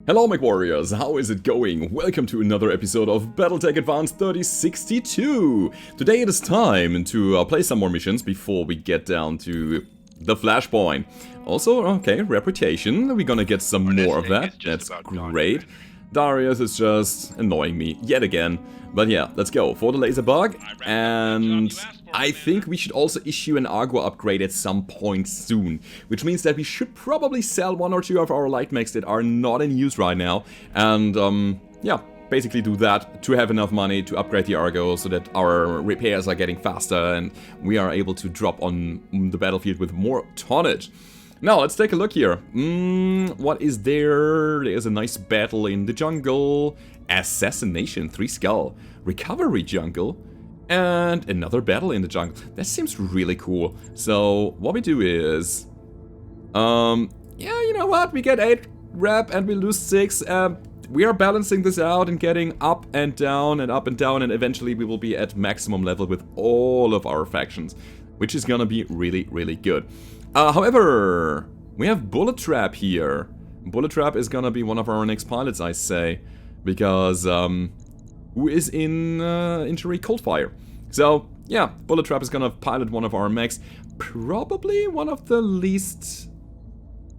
Hello Mech Warriors, how is it going? Welcome to another episode of Battletech Advanced 3062! Today it is time to play some more missions before we get down to the Flashpoint. Also, okay, reputation, we're gonna get some more of that, that's great. Darius is just annoying me yet again. But yeah, let's go for the laser bug, and I think we should also issue an Argo upgrade at some point soon, which means that we should probably sell one or two of our light mechs that are not in use right now, and yeah, basically do that to have enough money to upgrade the Argo so that our repairs are getting faster and we are able to drop on the battlefield with more tonnage. Now, let's take a look here. What is there? There's a nice battle in the jungle. Assassination, 3 skull. Recovery jungle. And another battle in the jungle. That seems really cool. So, what we do is... yeah, you know what? We get 8 rep and we lose 6. We are balancing this out and getting up and down and up and down. And eventually we will be at maximum level with all of our factions. Which is gonna be really, really good. However, we have Bullet Trap here. Bullet Trap is gonna be one of our next pilots, I say. Because, who is in injury Coldfire. So, yeah, Bullet Trap is gonna pilot one of our mechs. Probably one of the least...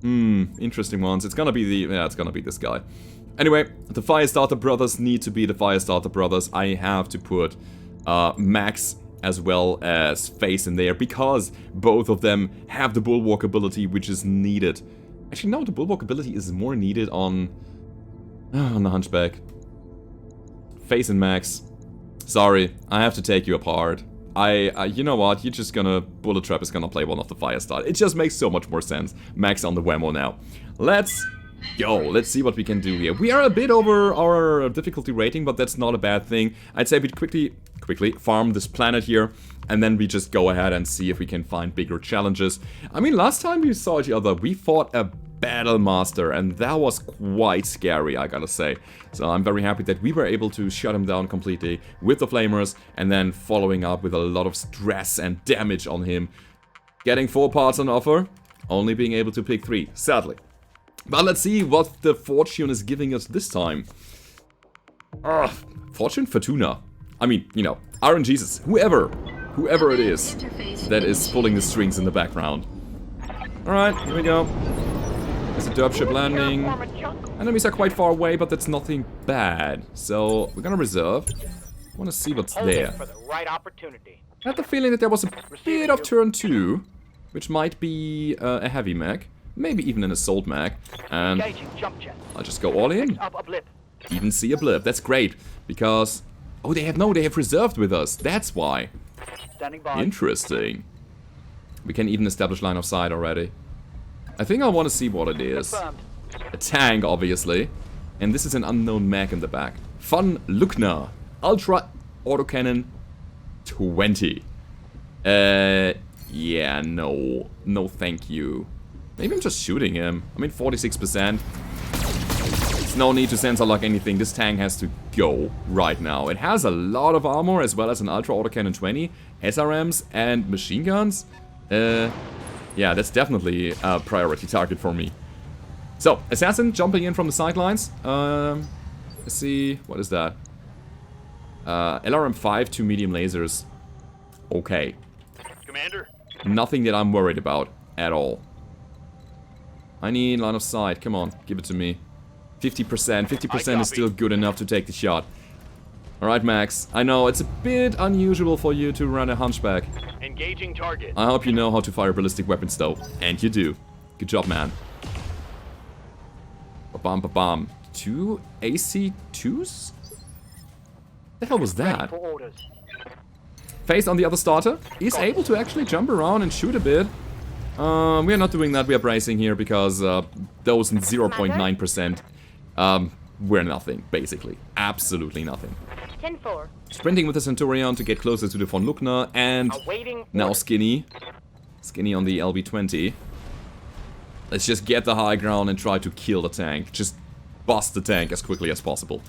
interesting ones. It's gonna be the... yeah, it's gonna be this guy. Anyway, the Firestarter brothers need to be the Firestarter brothers. I have to put Mechs as well as Face in there, because both of them have the Bulwark ability, which is needed. Actually, no, the Bulwark ability is more needed on the Hunchback. Face and Max. Sorry, I have to take you apart. You know what, you're just gonna... Bullet Trap is gonna play one of the Firestarter. It just makes so much more sense. Max on the Whammo now. Let's go, let's see what we can do here. We are a bit over our difficulty rating, but that's not a bad thing. I'd say we quickly farm this planet here, and then we just go ahead and see if we can find bigger challenges. I mean, last time we saw each other, we fought a Battle Master, and that was quite scary, I gotta say. So I'm very happy that we were able to shut him down completely with the Flamers, and then following up with a lot of stress and damage on him. Getting 4 parts on offer, only being able to pick 3, sadly. But let's see what the fortune is giving us this time. Fortune Fortuna. I mean, you know, Iron Jesus, whoever it is that is pulling the strings in the background. Alright, here we go. There's a derp ship landing. Enemies are quite far away, but that's nothing bad. So, we're gonna reserve. I wanna see what's there. I had the feeling that there was a bit of turn 2, which might be a heavy mech. Maybe even an assault mech. And I'll just go all in. Even see a blip. That's great, because... oh, they have reserved with us. That's why. Interesting. We can even establish line of sight already. I think I want to see what it is. A tank, obviously. And this is an unknown mech in the back. Von Luckner. Ultra Autocannon 20. Yeah, no. No, thank you. Maybe I'm just shooting him. I mean, 46%. There's no need to sensor lock anything. This tank has to go right now. It has a lot of armor, as well as an Ultra Autocannon 20, SRMs, and machine guns. Yeah, that's definitely a priority target for me. So, Assassin jumping in from the sidelines. Let's see, what is that? LRM-5, 2 medium lasers. Okay. Commander? Nothing that I'm worried about at all. I need line of sight. Come on, give it to me. 50%. 50% is still good enough to take the shot. Alright, Max. I know, it's a bit unusual for you to run a Hunchback. Engaging target. I hope you know how to fire ballistic weapons, though. And you do. Good job, man. Ba-bam, ba-bam. 2 AC2s? The hell was that? Face on the other starter is able to actually jump around and shoot a bit. We are not doing that, we are bracing here because those 0.9% were nothing, basically. Absolutely nothing. 10-4. Sprinting with the Centurion to get closer to the Von Luckner, and now Skinny. Skinny on the LB-20. Let's just get the high ground and try to kill the tank. Just bust the tank as quickly as possible.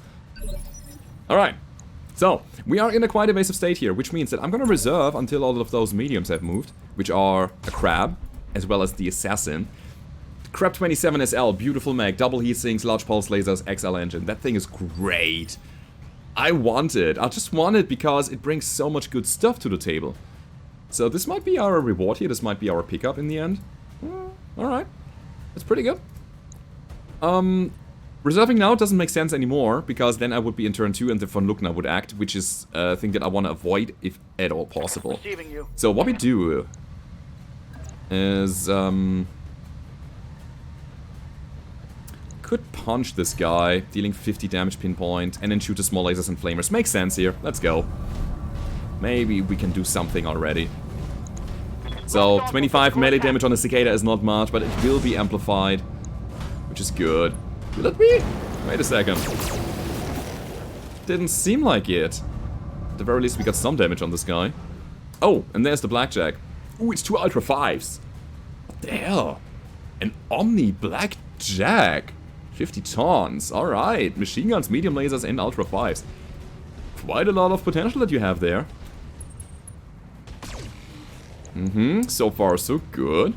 Alright. So, we are in a quite evasive state here, which means that I'm gonna reserve until all of those mediums have moved, which are a crab, as well as the assassin. Crab 27 SL, beautiful mech, double heat sinks, large pulse lasers, XL engine. That thing is great. I want it. I just want it because it brings so much good stuff to the table. So this might be our reward here. This might be our pickup in the end. Alright. That's pretty good. Reserving now doesn't make sense anymore, because then I would be in turn 2 and the Von Luckner would act, which is a thing that I want to avoid if at all possible. So what we do is... could punch this guy, dealing 50 damage pinpoint, and then shoot the small lasers and flamers. Makes sense here. Let's go. Maybe we can do something already. So, 25 melee damage on the Cicada is not much, but it will be amplified, which is good. Will it be? Wait a second. Didn't seem like it. At the very least, we got some damage on this guy. Oh, and there's the Blackjack. Ooh, it's 2 Ultra 5s. What the hell? An Omni Blackjack. 50 tons. Alright. Machine guns, medium lasers, and Ultra 5s. Quite a lot of potential that you have there. So far so good.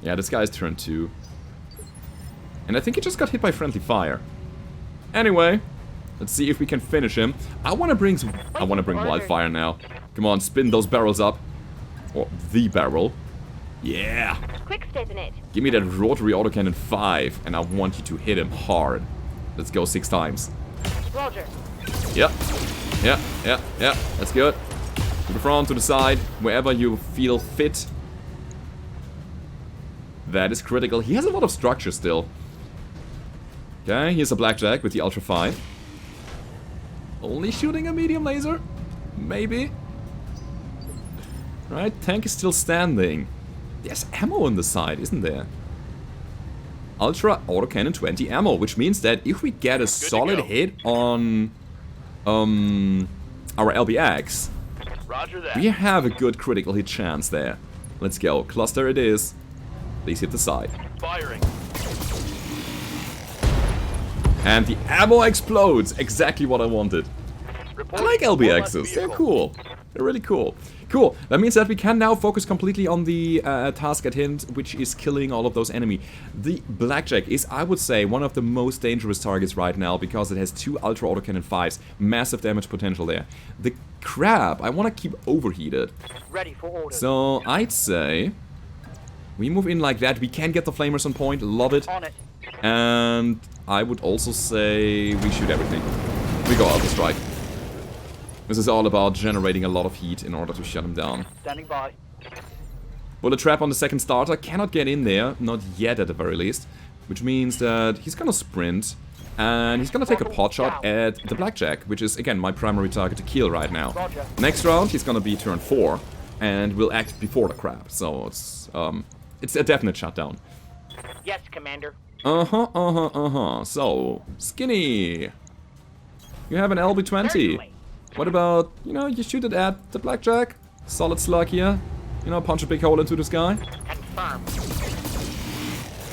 Yeah, this guy's turn 2. And I think he just got hit by friendly fire. Anyway, let's see if we can finish him. I want to bring wildfire now. Come on, spin those barrels up. Or the barrel. Yeah. Quick step in it. Give me that rotary autocannon 5, and I want you to hit him hard. Let's go 6 times. Roger. Yep. Yeah. That's good. To the front, to the side, wherever you feel fit. That is critical. He has a lot of structure still. Okay, here's a Blackjack with the Ultra 5. Only shooting a medium laser? Maybe. Right, tank is still standing. There's ammo on the side, isn't there? Ultra Autocannon 20 ammo, which means that if we get a solid hit on our LBX, Roger that. we have a good critical hit chance there. Let's go. Cluster it is. Please hit the side. Firing. And the ammo explodes. Exactly what I wanted. I like LBXs. They're cool. They're really cool. Cool. That means that we can now focus completely on the task at hand, which is killing all of those enemy. The Blackjack is, I would say, one of the most dangerous targets right now because it has 2 Ultra Autocannon 5s. Massive damage potential there. The Crab, I want to keep overheated. Ready for order. So, I'd say we move in like that. We can get the flamers on point. Love it. On it. And I would also say we shoot everything. We go Alpha Strike. This is all about generating a lot of heat in order to shut him down. Standing by. Bullet Trap on the second starter. Cannot get in there. Not yet at the very least. Which means that he's gonna sprint. And he's gonna take a pot shot at the Blackjack. Which is, again, my primary target to kill right now. Roger. Next round, he's gonna be turn 4. And will act before the Crab. So it's a definite shutdown. Yes, Commander. So, Skinny. You have an LB-20. Certainly. What about, you know, you shoot it at the Blackjack? Solid slug here. You know, punch a big hole into this guy. Confirm.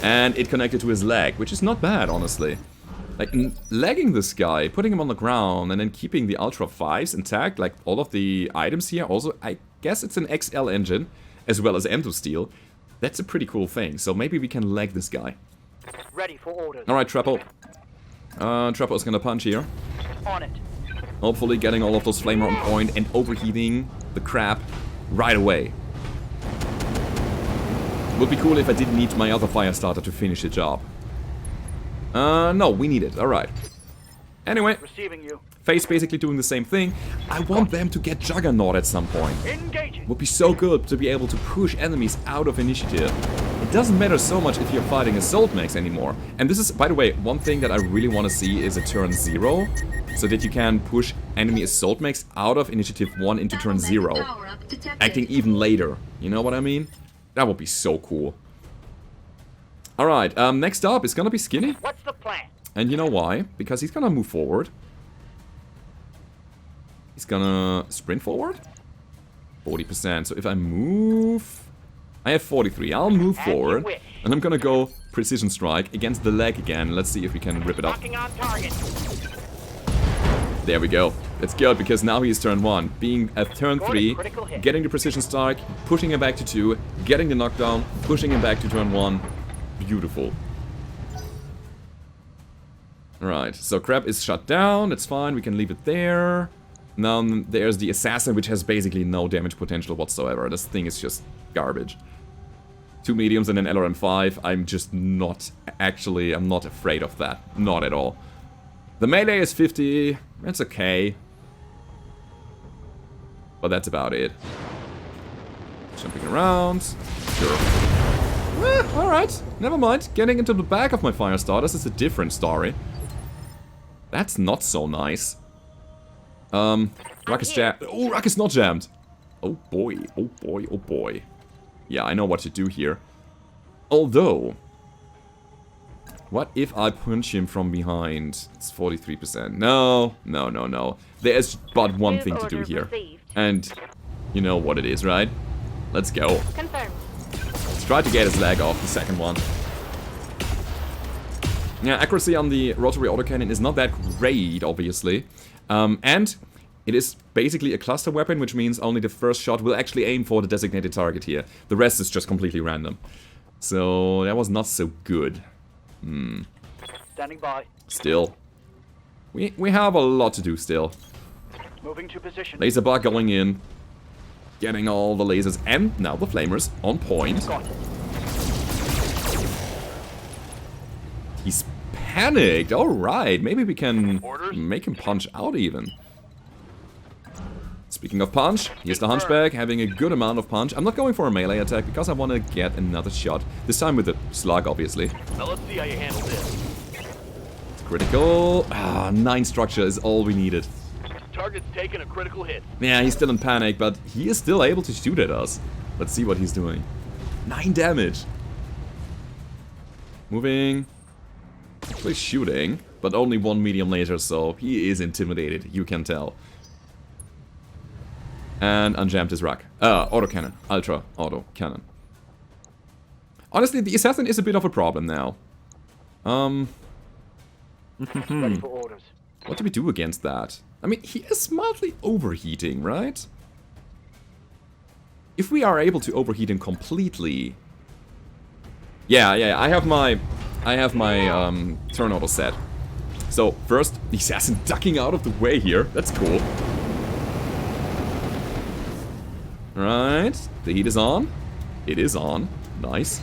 And it connected to his leg, which is not bad, honestly. Like, legging this guy, putting him on the ground, and then keeping the Ultra 5s intact, like all of the items here. Also, I guess it's an XL engine, as well as Endosteel. That's a pretty cool thing, so maybe we can leg this guy. Ready for orders. Alright, Trappo. Trappo's gonna punch here. On it. Hopefully getting all of those flamer on point and overheating the Crab right away. Would be cool if I didn't need my other fire starter to finish the job. No, we need it. Alright. Anyway, Receiving you. Face basically doing the same thing. I want them to get Juggernaut at some point. Engaging. Would be so good to be able to push enemies out of initiative. It doesn't matter so much if you're fighting assault mechs anymore. And this is, by the way, one thing that I really want to see is a turn 0. So that you can push enemy assault mechs out of initiative 1 into turn 0. Acting even later. You know what I mean? That would be so cool. Alright, next up is gonna be Skinny. What's the plan? And you know why? Because he's gonna move forward. He's gonna sprint forward. 40%. So if I move... I have 43. I'll move forward. And I'm gonna go Precision Strike against the leg again. Let's see if we can rip it up. Locking on target. There we go. That's good, because now he's turn 1. Being at turn 3, getting the Precision Strike, pushing him back to 2, getting the knockdown, pushing him back to turn 1. beautiful. Alright, so crab is shut down, it's fine, we can leave it there. Now there's the assassin, which has basically no damage potential whatsoever. This thing is just garbage. 2 mediums and an LRM-5, I'm just not, actually, I'm not afraid of that. Not at all. The melee is 50, that's okay. But that's about it. Jumping around, sure. Alright, never mind. Getting into the back of my fire starters is a different story. That's not so nice. Ruck is jammed. Oh, Ruck is not jammed. Oh boy, oh boy, oh boy. Yeah, I know what to do here. Although, what if I punch him from behind? It's 43%. No, no, no, no. There's but one thing to do here. And you know what it is, right? Let's go. Confirmed. Let's try to get his leg off, the second one. Yeah, accuracy on the rotary autocannon is not that great, obviously. And it is basically a cluster weapon, which means only the first shot will actually aim for the designated target here. The rest is just completely random. So that was not so good. Standing by. Still. We have a lot to do still. Moving to position. Laser bug going in. Getting all the lasers and now the flamers on point. Got it. He's panicked. Alright, maybe we can Orders? make him punch out even. Speaking of punch, here's the Hunchback having a good amount of punch. I'm not going for a melee attack because I want to get another shot. This time with the slug, obviously. Now let's see how you handle this. It's critical. 9 structure is all we needed. Target's taking a critical hit. Yeah, he's still in panic, but he is still able to shoot at us. Let's see what he's doing. 9 damage. Moving. Actually shooting, but only 1 medium laser, so he is intimidated, you can tell. And unjammed his rack. Autocannon. Ultra Autocannon. Honestly, the Assassin is a bit of a problem now. Ready for orders. What do we do against that? I mean, he is mildly overheating, right? If we are able to overheat him completely... Yeah, I have my turn auto set. So, first, the Assassin ducking out of the way here. That's cool. Right, the heat is on. It is on. Nice.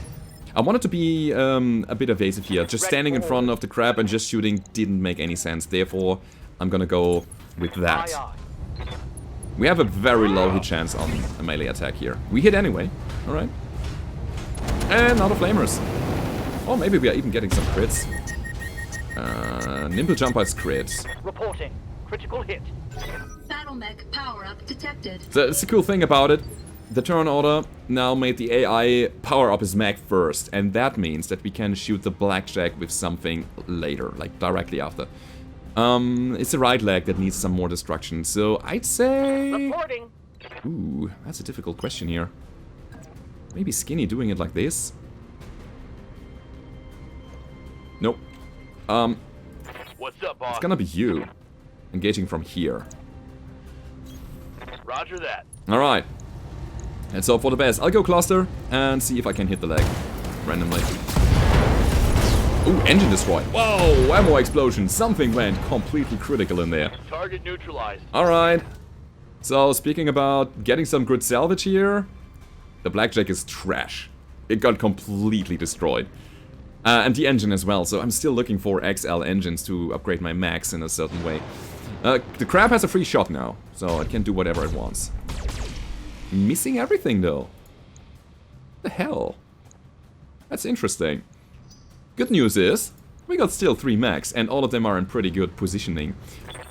I wanted to be a bit evasive here. Just standing in front of the crab and just shooting didn't make any sense. Therefore, I'm gonna go with that. We have a very low hit chance on a melee attack here. We hit anyway. Alright. And now the flamers. Or maybe we are even getting some crits. Nimble Jumper's crit. Reporting. Critical hit. Battlemech power-up detected. That's the cool thing about it. The turn order now made the AI power up his Mech first, and that means that we can shoot the blackjack with something later, like directly after. It's the right leg that needs some more destruction, so I'd say... Reporting. Ooh, that's a difficult question here. Maybe Skinny doing it like this? Nope. What's up, boss? It's gonna be you. Engaging from here. Roger that. Alright. Let's hope for the best. I'll go cluster and see if I can hit the leg. Randomly. Ooh, engine destroyed. Whoa, ammo explosion. Something went completely critical in there. Target neutralized. Alright. So, speaking about getting some good salvage here, the blackjack is trash. It got completely destroyed. And the engine as well, so I'm still looking for XL engines to upgrade my Mechs in a certain way. The crab has a free shot now, so it can do whatever it wants. Missing everything though. The hell? That's interesting. Good news is, we got still 3 Mechs, and all of them are in pretty good positioning.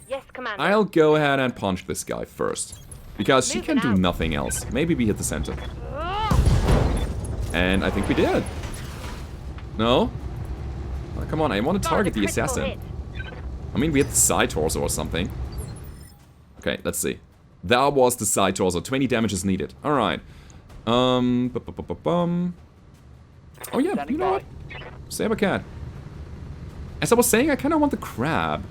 Yes, Commander. I'll go ahead and punch this guy first. Because she can do nothing else. Maybe we hit the center. And I think we did. No? Oh, come on, I want to target the assassin. I mean, we hit the side torso or something. Okay, let's see. That was the side torso. 20 damage is needed. Alright. Oh yeah, you know what? Sabercat. As I was saying, I kind of want the crab.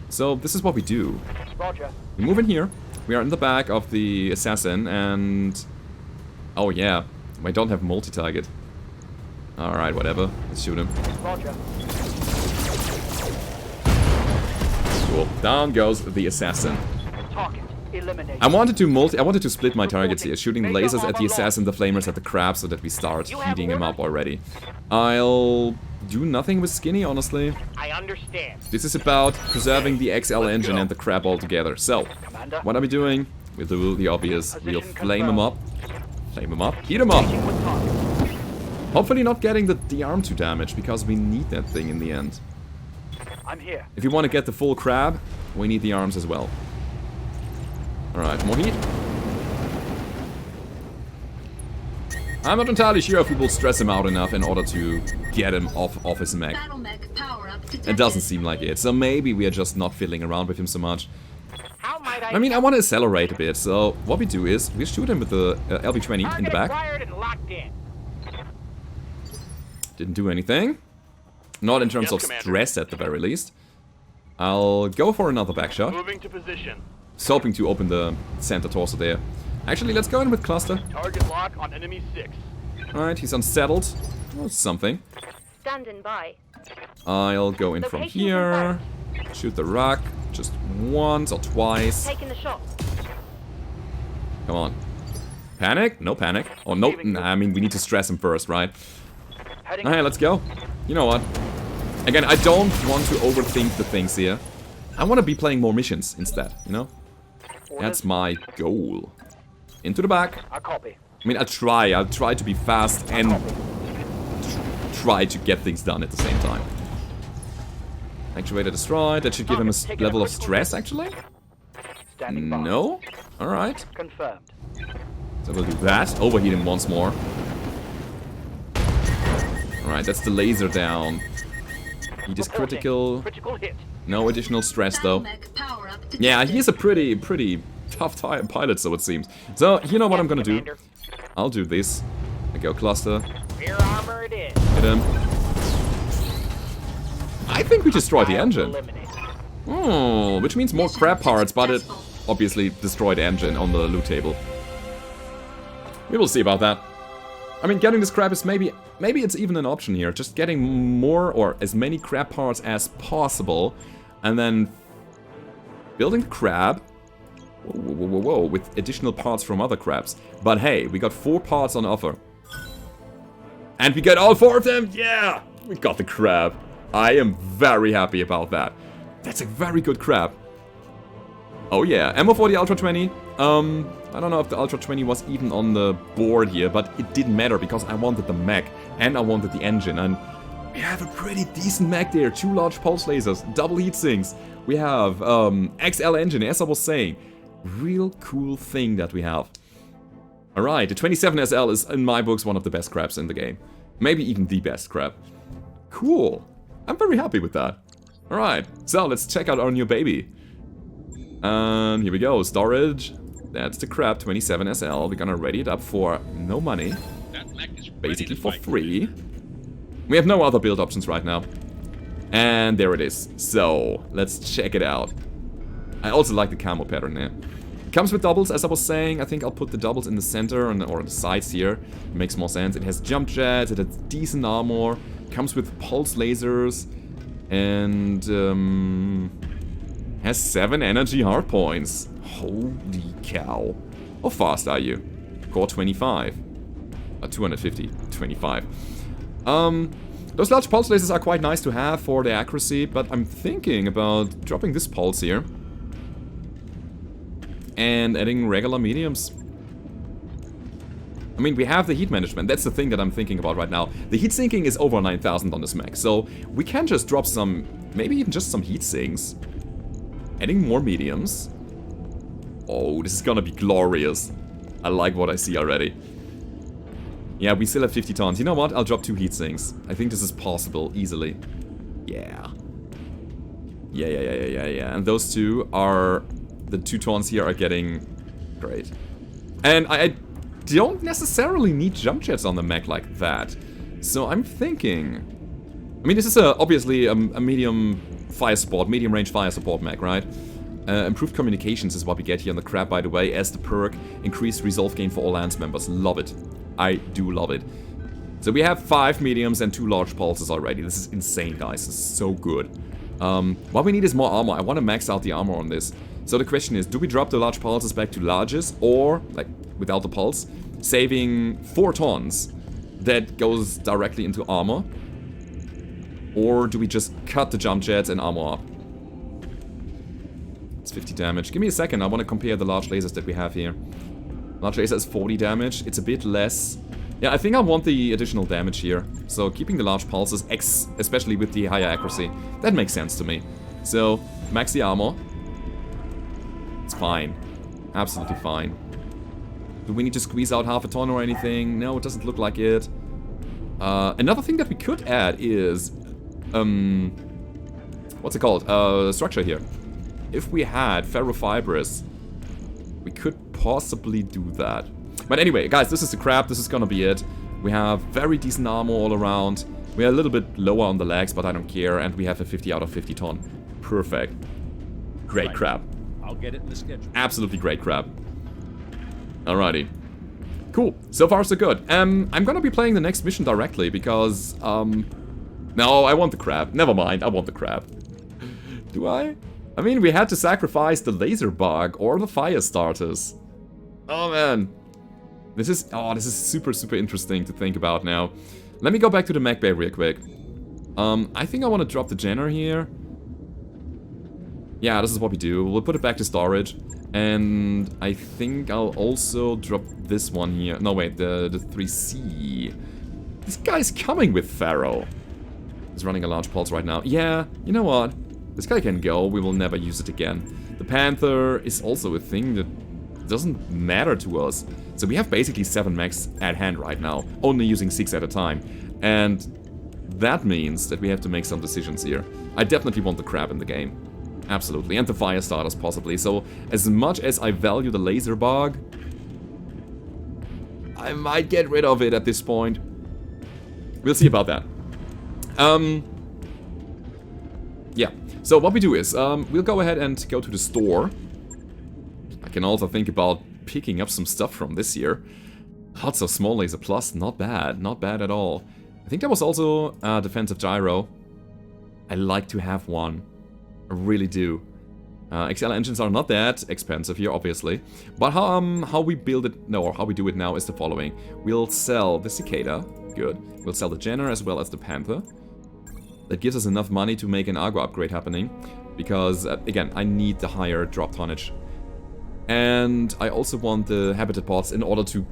So this is what we do. Roger. We move in here. We are in the back of the assassin and... Oh yeah, I don't have multi-target. Alright, whatever. Let's shoot him. Roger. Cool. Down goes the assassin. Target eliminated. I wanted to split my targets here, shooting the lasers at the assassin, the flamers at the crab, so that we start heating him up already. I'll do nothing with Skinny, honestly. I understand. This is about preserving the XL engine and the crab altogether. So, Commander. what are we doing? We'll do the obvious. We'll Position flame him up. Flame him up. Heat him Engaging up. with target. Hopefully not getting the arm to damage, because we need that thing in the end. I'm here. If you want to get the full crab, we need the arms as well. Alright, more heat. I'm not entirely sure if we will stress him out enough in order to get him off his mech. Battlemech power up detected. It doesn't seem like it, so maybe we are just not fiddling around with him so much. How might I mean, I want to accelerate a bit, so what we do is we shoot him with the LB-20 in the back. Acquired and locked in. Didn't do anything. Not in terms Yes, of Commander. stress at the very least. I'll go for another back shot. Moving to position. Just hoping to open the center torso there. Actually, let's go in with cluster. Target lock on enemy 6. Alright, he's unsettled. Oh, something. Standing by. I'll go in from Location here. Shoot the rock. Just once or twice. Taking the shot. Come on. Panic? No panic. Oh, no. Nah, I mean, we need to stress him first, right? Heading. Alright, let's go. You know what? Again, I don't want to overthink the things here. I want to be playing more missions instead, you know? That's my goal. Into the back. I copy. I mean, I'll try to be fast and try to get things done at the same time. Actuator destroyed. That should give him a level of stress, actually. Standing by. No? Alright. Confirmed. So we'll do that. Overheat him once more. Alright, that's the laser down. He is Reporting. critical. Critical hit. No additional stress, though. Battlemech power up detected. Yeah, he's a pretty tough pilot, so it seems. So, you know what I'm gonna do? Commander. I'll do this. I go cluster. Rear armor it is. Hit him. I think we destroyed the engine. Eliminated. Oh, which means more crab parts, but it obviously destroyed the engine on the loot table. We will see about that. I mean, getting this crab is maybe it's even an option here. Just getting more or as many crab parts as possible, and then building the crab. Whoa, with additional parts from other crabs. But hey, we got 4 parts on offer. And we got all 4 of them! Yeah! We got the crab. I am very happy about that. That's a very good crab. Oh yeah, ammo for the Ultra 20. I don't know if the Ultra 20 was even on the board here, but it didn't matter because I wanted the mech and I wanted the engine. And we have a pretty decent mech there. 2 large pulse lasers, double heat sinks. We have XL engine, as I was saying. Real cool thing that we have. Alright, the 27SL is in my books one of the best crabs in the game. Maybe even the best crab. Cool. I'm very happy with that. Alright, so let's check out our new baby. And here we go, storage. That's the crab 27SL. We're gonna ready it up for no money. Basically for free. We have no other build options right now. And there it is. So, let's check it out. I also like the camo pattern there. It comes with doubles, as I was saying. I think I'll put the doubles in the center or on the sides here. It makes more sense. It has jump jets, it has decent armor. Comes with pulse lasers. And has 7 energy hard points. Holy cow. How fast are you? Core 25. 250. 25. Those large pulse lasers are quite nice to have for their accuracy, but I'm thinking about dropping this pulse here. And adding regular mediums. I mean, we have the heat management. That's the thing that I'm thinking about right now. The heat sinking is over 9,000 on this mech, so we can just drop some, maybe even just some heat sinks. Adding more mediums. Oh, this is gonna be glorious. I like what I see already. Yeah, we still have 50 tons. You know what? I'll drop 2 heat sinks. I think this is possible, easily. Yeah. Yeah. And those 2 are... The 2 tons here are getting... Great. And I don't necessarily need jump jets on the mech like that. So I'm thinking... I mean, this is obviously a medium fire support, medium range fire support mech, right? Improved communications is what we get here on the crab, by the way, as the perk. Increased resolve gain for all lance members. Love it. I do love it. So we have 5 mediums and 2 large pulses already. This is insane, guys. This is so good. What we need is more armor. I want to max out the armor on this. So the question is, do we drop the large pulses back to larges, or, like, without the pulse, saving 4 tons that goes directly into armor? Or do we just cut the jump jets and armor up? It's 50 damage. Give me a second, I want to compare the large lasers that we have here. Large laser is 40 damage, it's a bit less. Yeah, I think I want the additional damage here. So keeping the large pulses, especially with the higher accuracy, that makes sense to me. So, max the armor. It's fine. Absolutely fine. Do we need to squeeze out half a ton or anything? No, it doesn't look like it. Another thing that we could add is... what's it called? Structure here. If we had ferrofibrous, we could possibly do that. But anyway, guys, this is the crap. This is gonna be it. We have very decent armor all around. We are a little bit lower on the legs, but I don't care. And we have a 50 out of 50 ton. Perfect. Great crap. I'll get it in the schedule. Absolutely great crap. Alrighty. Cool. So far, so good. I'm gonna be playing the next mission directly because, no, I want the crab. Never mind, I want the crab. Do I? I mean, we had to sacrifice the laser bug or the fire starters. Oh, man. This is super, super interesting to think about now. Let me go back to the mech bay real quick. I think I want to drop the Jenner here. Yeah, this is what we do. We'll put it back to storage. And I think I'll also drop this one here. No, wait, the 3C. This guy's coming with Pharaoh. He's running a large pulse right now. Yeah, you know what? This guy can go. We will never use it again. The Panther is also a thing that doesn't matter to us. So we have basically 7 mechs at hand right now, only using 6 at a time. And that means that we have to make some decisions here. I definitely want the crab in the game. Absolutely. And the fire starters possibly. So as much as I value the laser bug, I might get rid of it at this point. We'll see about that. Yeah. So what we do is, we'll go ahead and go to the store. I can also think about picking up some stuff from this year. Lots of small laser plus, not bad at all. I think there was also a defensive gyro. I like to have one. I really do. XL engines are not that expensive here, obviously. But how we build it, no, or how we do it now is the following. We'll sell the Cicada, good. We'll sell the Jenner as well as the Panther. That gives us enough money to make an Argo upgrade happening. Because, again, I need the higher drop tonnage. And I also want the Habitat Pods in order to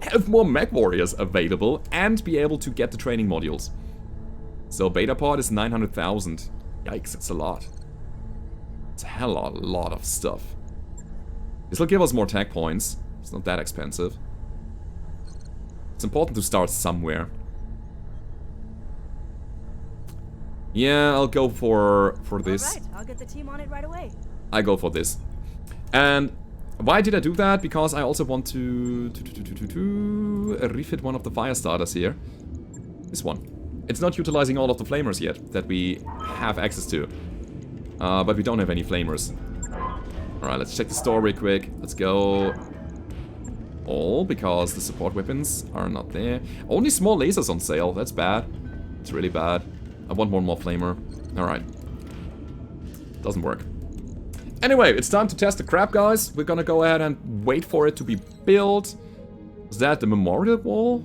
have more mech warriors available and be able to get the training modules. So Beta Pod is 900,000. Yikes, it's a lot. It's a hell of a lot of stuff. This will give us more tag points. It's not that expensive. It's important to start somewhere. Yeah, I'll go for this. Alright, I'll get the team on it right away. I go for this. And why did I do that? Because I also want to refit one of the fire starters here. This one. It's not utilizing all of the flamers yet that we have access to. But we don't have any flamers. Alright, let's check the store real quick. Let's go all, because the support weapons are not there. Only small lasers on sale. That's bad. It's really bad. I want one more flamer. Alright. Doesn't work. Anyway, it's time to test the crap, guys. We're gonna go ahead and wait for it to be built. Is that the memorial wall?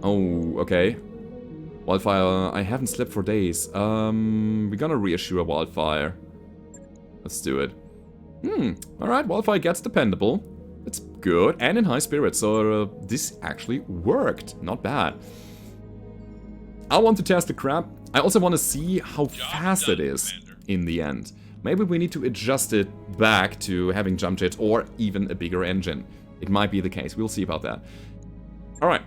Oh, okay. Wildfire, I haven't slept for days. We're gonna reassure Wildfire. Let's do it. Alright, Wildfire gets dependable. That's good, and in high spirits, so this actually worked. Not bad. I want to test the crap. I also want to see how fast it is in the end. Maybe we need to adjust it back to having jump jets or even a bigger engine. It might be the case. We'll see about that. Alright.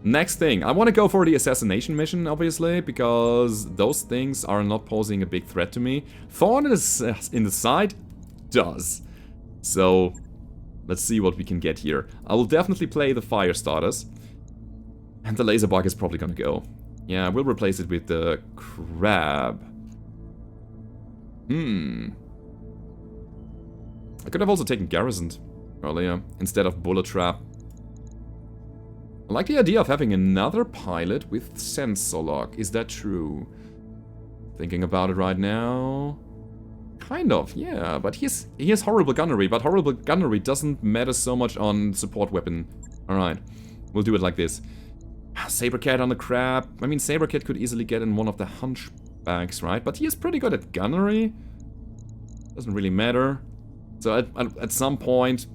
Next thing. I want to go for the Assassination mission, obviously, because those things are not posing a big threat to me. Thorn in the side does. So, let's see what we can get here. I will definitely play the fire starters. And the laser bug is probably gonna go. Yeah, we'll replace it with the crab. I could have also taken Garrisoned earlier, instead of Bullet Trap. I like the idea of having another pilot with sensor lock. Is that true? Thinking about it right now. Kind of, yeah. But he has horrible gunnery, but horrible gunnery doesn't matter so much on support weapon. Alright. We'll do it like this. Sabercat on the crab. I mean, Sabercat could easily get in one of the hunchbacks, right? But he is pretty good at gunnery. Doesn't really matter. So at some point...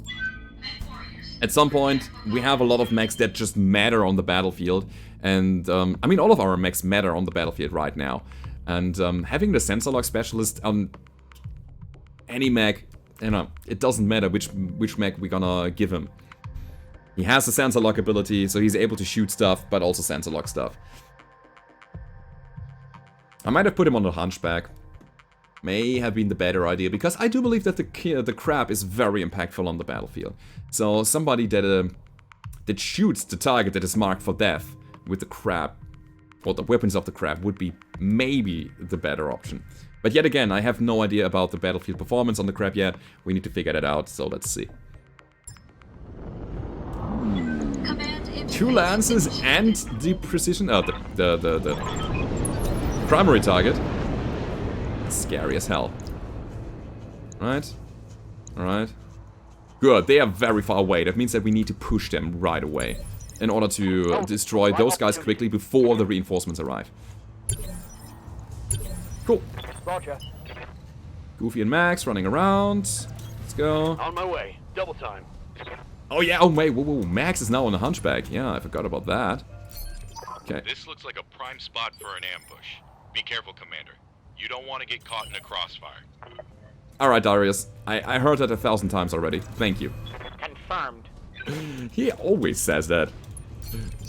we have a lot of mechs that just matter on the battlefield. And, I mean, all of our mechs matter on the battlefield right now. And having the sensor lock specialist on any mech, you know, it doesn't matter which mech we're gonna give him. He has the sensor lock ability, so he's able to shoot stuff, but also sensor lock stuff. I might have put him on the hunchback. May have been the better idea, because I do believe that the crab is very impactful on the battlefield. So somebody that shoots the target that is marked for death with the crab, or the weapons of the crab, would be maybe the better option. But yet again, I have no idea about the battlefield performance on the crab yet. We need to figure that out, so let's see. 2 lances and the precision, the primary target. Scary as hell. Right? Alright. Good, they are very far away. That means that we need to push them right away in order to destroy those guys quickly before the reinforcements arrive. Cool. Roger. Goofy and Max running around. Let's go. On my way. Double time. Oh yeah, oh wait, whoa, Max is now on the hunchback. Yeah, I forgot about that. Okay. This looks like a prime spot for an ambush. Be careful, Commander. You don't want to get caught in a crossfire. Alright, Darius. I heard that 1,000 times already. Thank you. Confirmed. He always says that.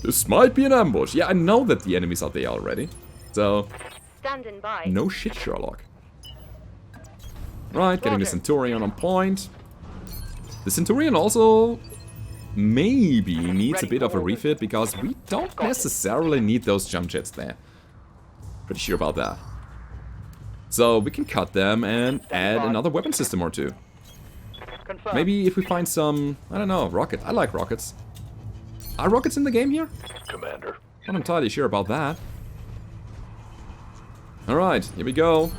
This might be an ambush. Yeah, I know that the enemies are there already. So, Standing by. no shit, Sherlock. Right, getting the Centurion on point. The Centurion also maybe needs a bit of a refit, because we don't necessarily need those jump jets there. Pretty sure about that. So we can cut them and add another weapon system or two. Confirmed. Maybe if we find some, I don't know, rocket. I like rockets. Are rockets in the game here? Commander. Not entirely sure about that. Alright, here we go.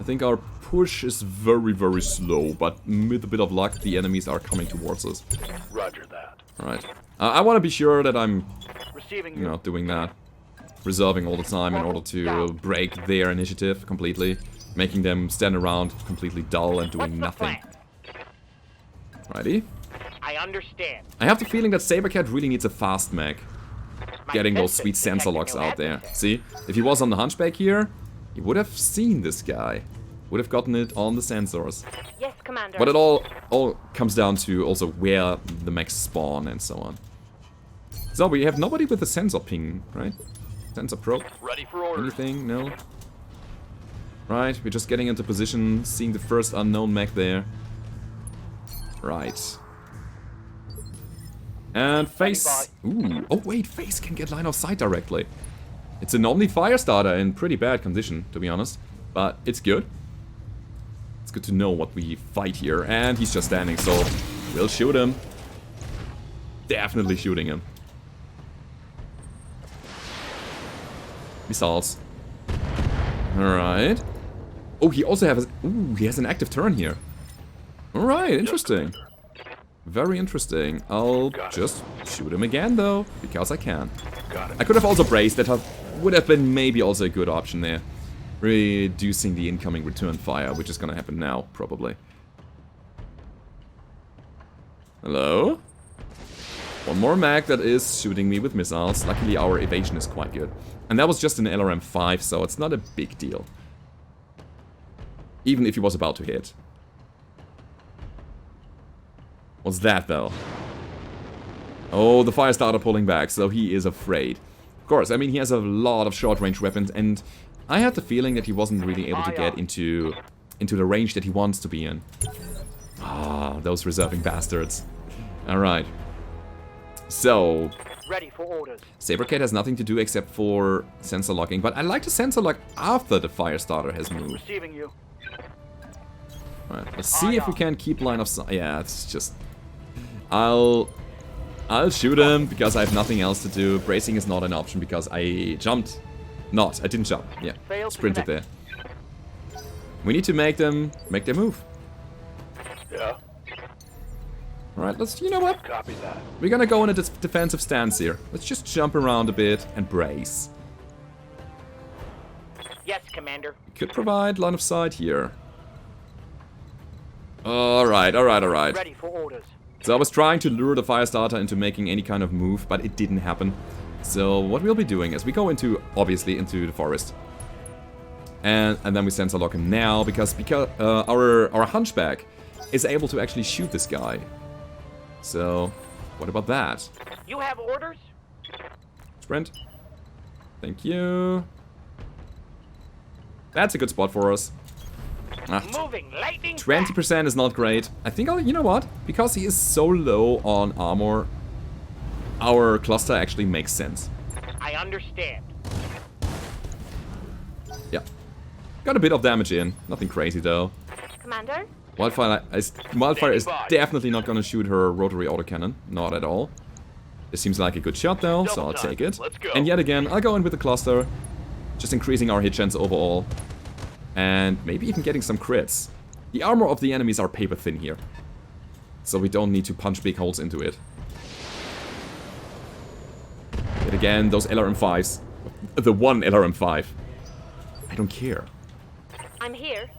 I think our push is very, very slow, but with a bit of luck, the enemies are coming towards us. Roger that. Alright. I want to be sure that I'm, Receiving you know, doing that. Reserving all the time in order to break their initiative completely. Making them stand around completely dull and doing nothing. Righty. I understand. I have the feeling that Sabercat really needs a fast mech. Getting those sweet sensor locks out there. See? If he was on the hunchback here, he would have seen this guy. Would have gotten it on the sensors. Yes, Commander. But it all comes down to also where the mechs spawn and so on. So we have nobody with a sensor ping, right? Sensor probe? Ready for orders. Anything? No? Right, we're just getting into position, seeing the first unknown mech there. Right. And Face... Ooh, oh wait, Face can get line of sight directly. It's an Omni Firestarter in pretty bad condition, to be honest. But it's good. It's good to know what we fight here. And he's just standing, so we'll shoot him. Definitely shooting him. Missiles. Alright. Oh, he also has... Ooh, he has an active turn here. Alright, interesting. Very interesting. I'll just shoot him again, though, because I can. I could have also braced. That would have been maybe also a good option there. Reducing the incoming return fire, which is gonna happen now, probably. Hello? One more mech that is shooting me with missiles. Luckily, our evasion is quite good. And that was just an LRM-5, so it's not a big deal. Even if he was about to hit. What's that, though? Oh, the Firestarter pulling back, so he is afraid. Of course, I mean, he has a lot of short-range weapons, and I had the feeling that he wasn't really able to get into the range that he wants to be in. Ah, those reserving bastards. Alright. So... Ready for orders. Sabercat has nothing to do except for sensor locking, but I like to sensor lock after the Firestarter has moved. Receiving you. Alright, let's see if we can keep line of sight. Yeah, it's just... I'll I'll shoot him because I have nothing else to do. Bracing is not an option because I jumped. I didn't jump. Yeah, Failed to sprinted there. connect. We need to make their move. Yeah. Alright, let's, you know what? Copy that. We're gonna go in a defensive stance here. Let's just jump around a bit and brace. Yes, Commander. We could provide line of sight here. Alright. Ready for orders. So I was trying to lure the Firestarter into making any kind of move, but it didn't happen. So what we'll be doing is we go obviously into the forest. And then we sensor lock him now because our hunchback is able to actually shoot this guy. So what about that? You have orders? Sprint. Thank you. That's a good spot for us. Moving lightning. 20% is not great. I think you know what? Because he is so low on armor, our cluster actually makes sense. I understand. Yeah. Got a bit of damage in. Nothing crazy though. Commander? Wildfire is definitely not gonna shoot her rotary autocannon. Not at all. This seems like a good shot though, so I'll take it. Let's go. And yet again, I'll go in with the cluster. Just increasing our hit chance overall. And maybe even getting some crits. The armor of the enemies are paper thin here. So we don't need to punch big holes into it. Yet again, those LRM5s. The one LRM5. I don't care. I'm here.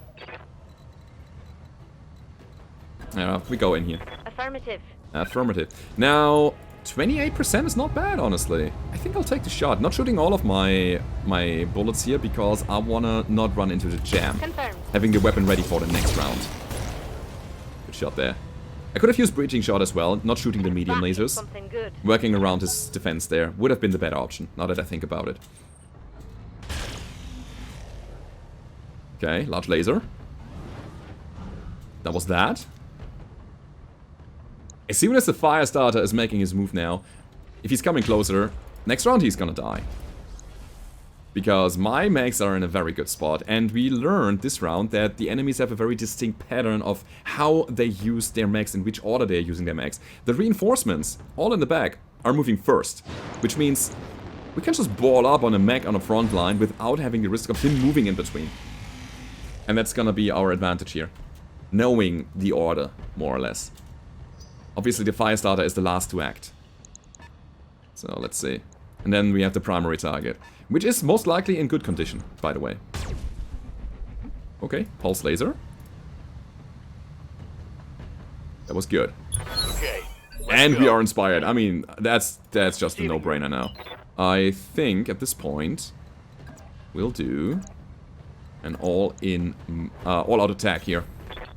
Yeah, we go in here. Affirmative. Affirmative. Now, 28% is not bad, honestly. I think I'll take the shot. Not shooting all of my bullets here because I wanna not run into the jam. Confirmed. Having the weapon ready for the next round. Good shot there. I could have used breaching shot as well, not shooting the medium That is lasers. something good. Working around his defense there would have been the better option, now that I think about it. Okay, large laser. That was that. As soon as the Firestarter is making his move now, if he's coming closer, next round he's gonna die. Because my mechs are in a very good spot, and we learned this round that the enemies have a very distinct pattern of how they use their mechs, in which order they're using their mechs. The reinforcements, all in the back, are moving first, which means we can just ball up on a mech on a front line without having the risk of him moving in between. And that's gonna be our advantage here. Knowing the order, more or less. Obviously the Firestarter is the last to act. So let's see. And then we have the primary target, which is most likely in good condition, by the way. Okay, pulse laser. That was good. Okay. And we are inspired. I mean, that's just a no-brainer now. I think at this point we'll do an all-out attack here.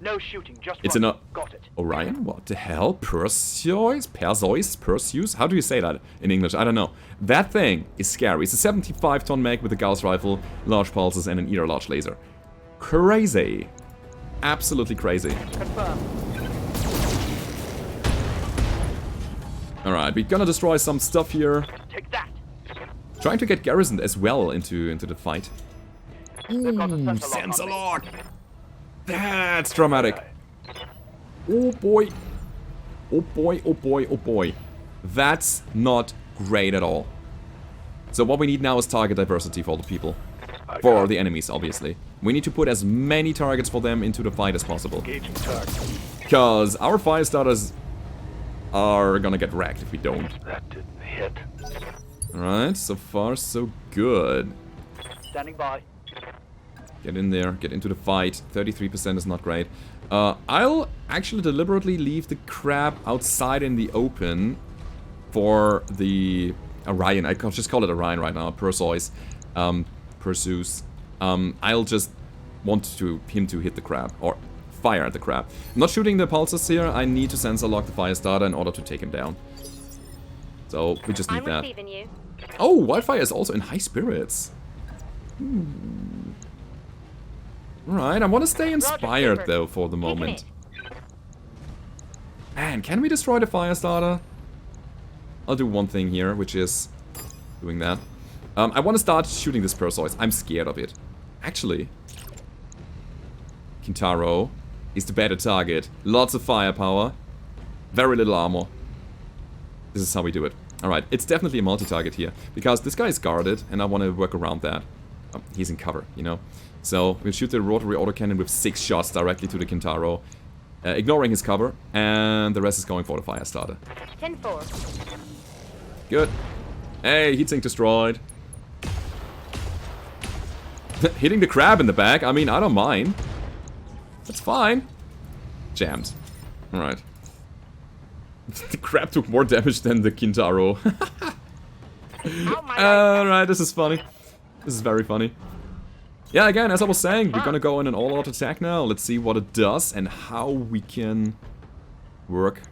No shooting, just It's run. an Got it. Orion? What the hell? Perseus? I do you say that in English? I don't know. That thing is scary. It's a 75-ton mech with a Gauss rifle, large pulses, and an large laser. Crazy. Absolutely crazy. Confirmed. Alright, we're gonna destroy some stuff here. Take that. Trying to get garrisoned as well into the fight. They've got a sensor lock Sensor on me. lock! That's dramatic. Oh boy. Oh boy, oh boy, oh boy. That's not great at all. So what we need now is target diversity for the people. For the enemies, obviously. We need to put as many targets for them into the fight as possible. Engaging target. Because our Firestarters are gonna get wrecked if we don't. That didn't hit. Alright, so far so good. Standing by. Get in there, get into the fight. 33% is not great. I'll actually deliberately leave the crab outside in the open for the Orion. I can just call it Orion right now. Perseus. Perseus. I'll just want him to hit the crab, or fire at the crab. I'm not shooting the pulses here. I need to sensor lock the Firestarter in order to take him down. So we just need I'm that. receiving you. Oh, Wildfire is also in high spirits. Alright, I want to stay inspired Roger, though for the Taking moment. it. Man, can we destroy the Firestarter? I'll do one thing here, which is doing that. I want to start shooting this Perseus. I'm scared of it. Actually, Kintaro is the better target. Lots of firepower. Very little armor. This is how we do it. Alright, it's definitely a multi-target here. Because this guy is guarded, and I want to work around that. Oh, he's in cover, you know. So, we'll shoot the rotary autocannon with 6 shots directly to the Kintaro. Ignoring his cover, and the rest is going for the fire starter. 10-4. Good. Hey, heatsink destroyed. Hitting the crab in the back, I mean, I don't mind. That's fine. Jammed. Alright. The crab took more damage than the Kintaro. Alright, this is funny. This is very funny. Yeah, again, as I was saying, we're gonna go in an all-out attack now. Let's see what it does and how we can work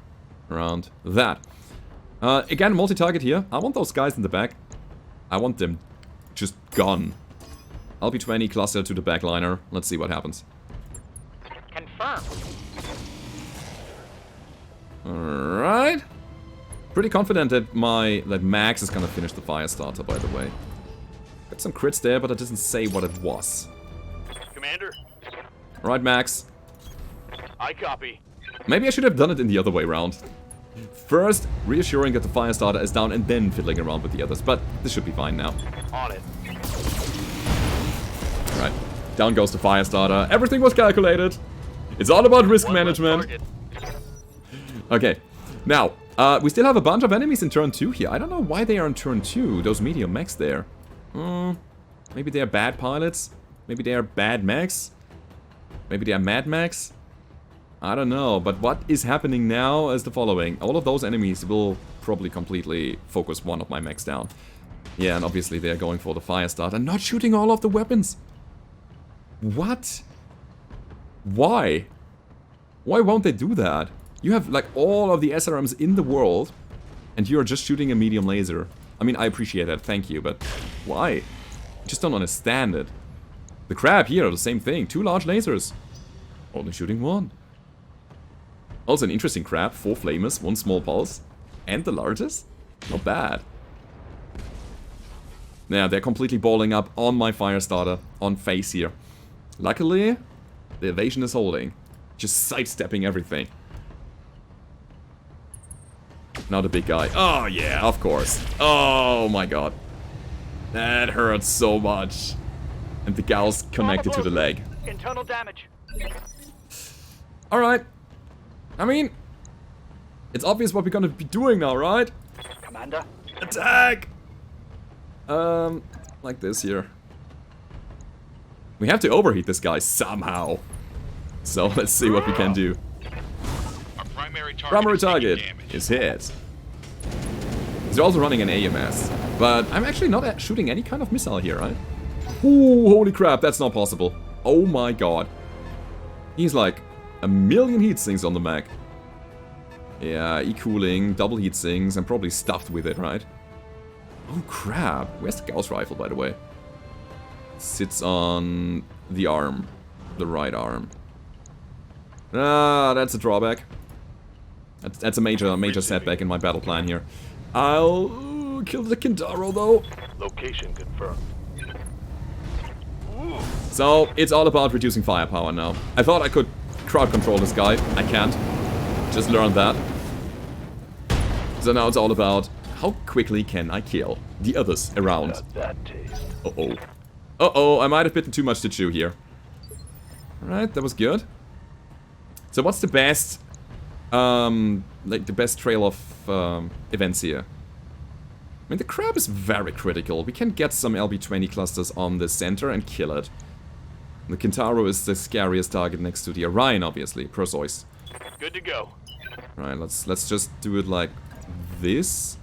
around that. Again, multi-target here. I want those guys in the back. I want them just gone. LP20 cluster to the backliner. Let's see what happens. Confirm. Alright. Pretty confident that Max is gonna finish the fire starter, by the way. Got some crits there, but it doesn't say what it was. Commander, Alright, Max. I copy. Maybe I should have done it in the other way around. First, reassuring that the fire starter is down and then fiddling around with the others. But this should be fine now. On it. Right. Down goes the fire starter. Everything was calculated. It's all about risk management. Okay. Now, we still have a bunch of enemies in turn 2 here. I don't know why they are in turn 2, those medium mechs there. Maybe they are bad pilots. Maybe they are bad mechs. Maybe they are mad mechs. I don't know, but what is happening now is the following. All of those enemies will probably completely focus one of my mechs down. Yeah, and obviously they're going for the fire starter, not shooting all of the weapons. What? Why? Why won't they do that? You have like all of the SRMs in the world, and you're just shooting a medium laser. I mean, I appreciate that, thank you, but why? I just don't understand it. The crab here, the same thing, 2 large lasers. Only shooting 1. Also an interesting crab, 4 flamers, 1 small pulse. And the largest? Not bad. Yeah, they're completely balling up on my fire starter, on face here. Luckily, the evasion is holding. Just sidestepping everything. Now the big guy. Oh yeah, of course. Oh my god. That hurts so much. And the gal's connected to the leg. Internal damage. Alright. I mean, it's obvious what we're gonna be doing now, right? Commander. Attack! Like this here. We have to overheat this guy somehow. So let's see what we can do. Our primary Target is hit. They're also running an AMS. But I'm actually not shooting any kind of missile here, right? Ooh, holy crap, that's not possible. Oh my god. He's like a million heat sinks on the mech. Yeah, E-cooling, double heat sinks, and probably stuffed with it, right? Oh crap. Where's the Gauss rifle, by the way? Sits on the arm. The right arm. Ah, that's a drawback. That's a major setback in my battle plan here. I'll kill the Kintaro though. Location confirmed. So, it's all about reducing firepower now. I thought I could crowd control this guy. I can't. Just learned that. So now it's all about how quickly can I kill the others around. Uh-oh. Uh-oh, I might have bitten too much to chew here. Alright, that was good. So what's the best, like the best trail of events here? I mean, the crab is very critical. We can get some LB20 clusters on the center and kill it. The Kintaro is the scariest target next to the Orion, obviously. Perseus. Good to go. Right, let's just do it like this.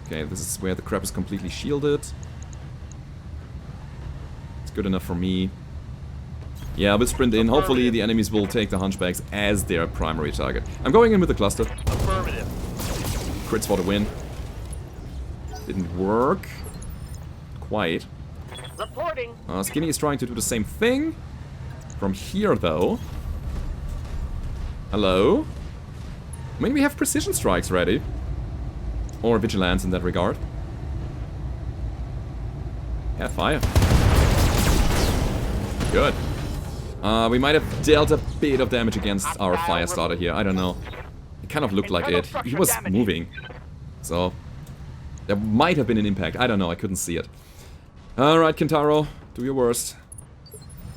Okay, this is where the crab is completely shielded. It's good enough for me. Yeah, we'll sprint in. Hopefully the enemies will take the hunchbacks as their primary target. I'm going in with the cluster. Affirmative. Crits for the win. Didn't work. Quite. Reporting. Skinny is trying to do the same thing. From here, though. Hello? I mean, we have precision strikes ready. Or vigilance in that regard. Yeah, fire. Good. We might have dealt a bit of damage against our fire starter here. I don't know. kind of looked like Internal it. He structure was damage. moving. So, there might have been an impact. I don't know, I couldn't see it. Alright, Kentaro, do your worst.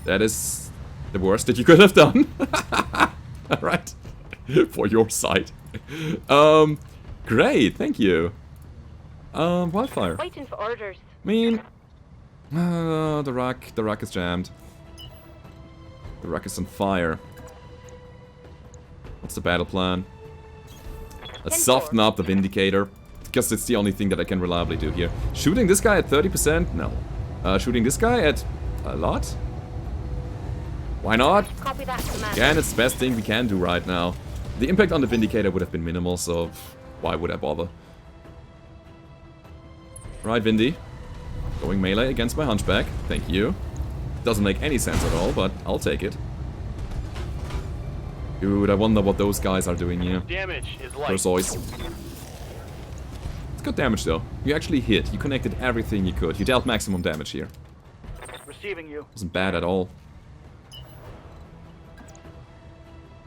That is the worst that you could have done. Alright. For your side. Great, thank you. Wildfire. Waiting for orders. I mean, the rack is jammed. The rack is on fire. What's the battle plan? Let's soften up the Vindicator, because it's the only thing that I can reliably do here. Shooting this guy at 30%? No. Shooting this guy at a lot? Why not? Copy that, Commander. Again, it's the best thing we can do right now. The impact on the Vindicator would have been minimal, so why would I bother? Right, Vindy. Going melee against my Hunchback. Thank you. Doesn't make any sense at all, but I'll take it. Dude, I wonder what those guys are doing here. Damage is light. Perseus. It's good damage though. You actually hit. You connected everything you could. You dealt maximum damage here. Receiving you. Wasn't bad at all.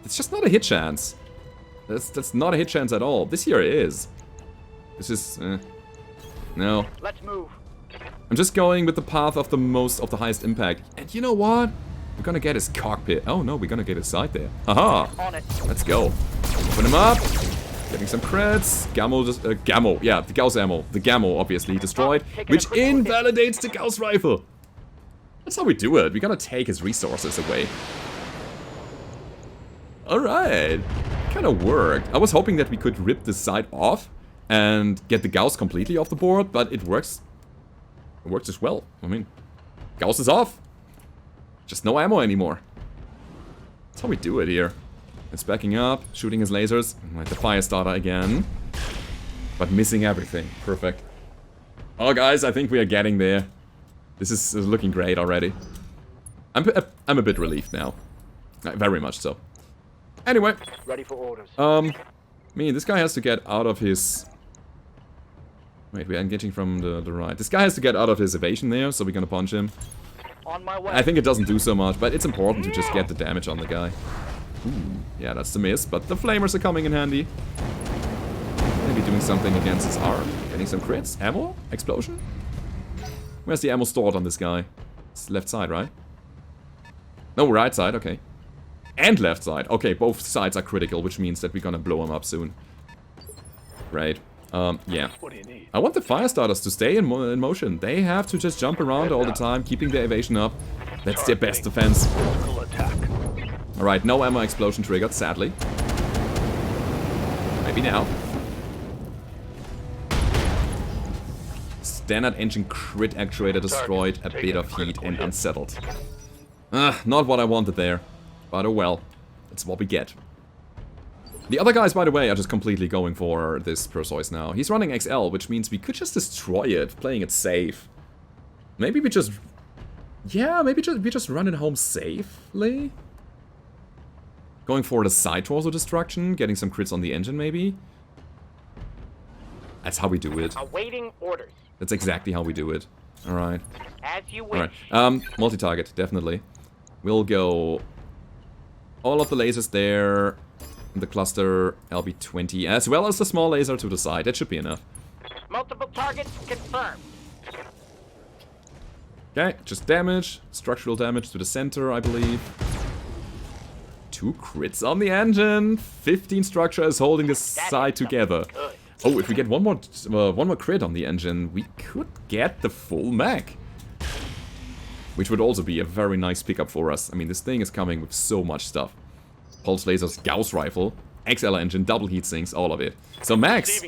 It's just not a hit chance. That's not a hit chance at all. This here is. This is... No. Let's move. I'm just going with the path of the highest impact. And you know what? We're gonna get his cockpit. Oh no, we're gonna get his side there. Aha! On it. Let's go. Open him up. Getting some crits. Gammo. Yeah, the Gauss ammo. The Gammo, obviously, destroyed. Which invalidates the Gauss rifle. That's how we do it. We gotta take his resources away. Alright. Kinda worked. I was hoping that we could rip this side off and get the Gauss completely off the board, but it works. It works as well. I mean, Gauss is off. Just no ammo anymore. That's how we do it here. It's backing up, shooting his lasers. Like the fire starter again. But missing everything. Perfect. Oh, guys, I think we are getting there. This is looking great already. I'm a bit relieved now. Very much so. Anyway. Ready for orders. This guy has to get out of his... Wait, we're engaging from the right. This guy has to get out of his evasion there, so we're gonna punch him. On my way. I think it doesn't do so much, but it's important to just get the damage on the guy. Ooh, yeah, that's the miss, but the flamers are coming in handy. Maybe doing something against his arm. Getting some crits. Ammo? Explosion? Where's the ammo stored on this guy? It's left side, right? No, right side, okay. And left side. Okay, both sides are critical, which means that we're gonna blow him up soon. Right. Yeah. What do you need? I want the fire starters to stay in motion. They have to just jump around all the time, keeping their evasion up. That's their best defense. Local attack. Alright, no ammo explosion triggered, sadly. Maybe now. Standard engine crit actuator destroyed, a bit of heat and unsettled. Not what I wanted there. But oh well. That's what we get. The other guys, by the way, are just completely going for this Perseus now. He's running XL, which means we could just destroy it, playing it safe. Maybe we just... Yeah, maybe we just run it home safely? Going for the side torso destruction, getting some crits on the engine, maybe? That's how we do it. Awaiting orders. That's exactly how we do it. Alright. As you wish. Alright. Multi-target, definitely. We'll go... all of the lasers there... the cluster LB20, as well as the small laser to the side. That should be enough. Multiple targets confirmed. Okay, just damage. Structural damage to the center, I believe. 2 crits on the engine. 15 structure is holding this side together. Oh, if we get one more crit on the engine, we could get the full mech. Which would also be a very nice pickup for us. I mean, this thing is coming with so much stuff. Pulse lasers, Gauss rifle, XL engine, double heat sinks, all of it. So Mechs,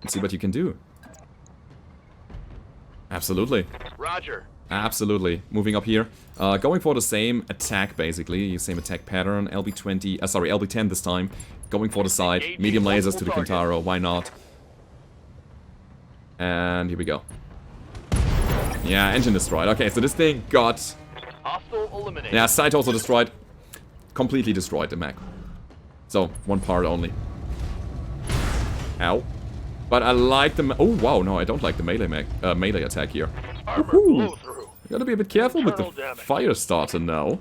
let's see what you can do. Absolutely. Roger. Absolutely. Moving up here. Going for the same attack, basically. Same attack pattern. LB20, sorry, LB10 this time. Going for the side. Medium lasers to the Kentaro. Why not? And here we go. Yeah, engine destroyed. Okay, so this thing got... Hostile eliminated. Yeah, side also destroyed. Completely destroyed the mech. So, one part only. Ow. But I like the... Oh, wow, no, I don't like the melee attack here. Armor blow through. You gotta be a bit careful with the Internal damage. fire starter now.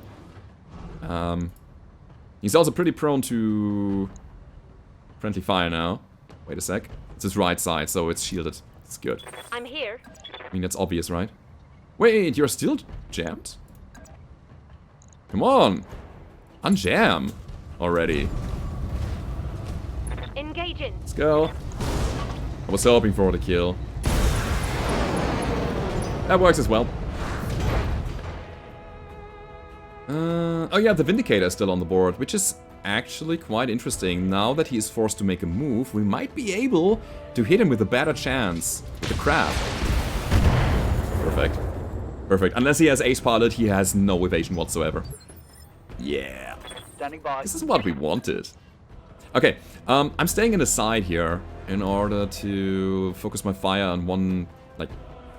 He's also pretty prone to... Friendly fire now. Wait a sec. It's his right side, so it's shielded. It's good. I'm here. I mean, that's obvious, right? Wait, you're still jammed? Come on! Unjam! Already. Engaging. Let's go. I was hoping for the kill. That works as well. Oh yeah, the Vindicator is still on the board, which is actually quite interesting. Now that he is forced to make a move, we might be able to hit him with a better chance with the crab. Perfect. Perfect. Unless he has Ace Pilot, he has no evasion whatsoever. Yeah. Standing by. This is what we wanted. Okay, I'm staying in the side here in order to focus my fire on one, like,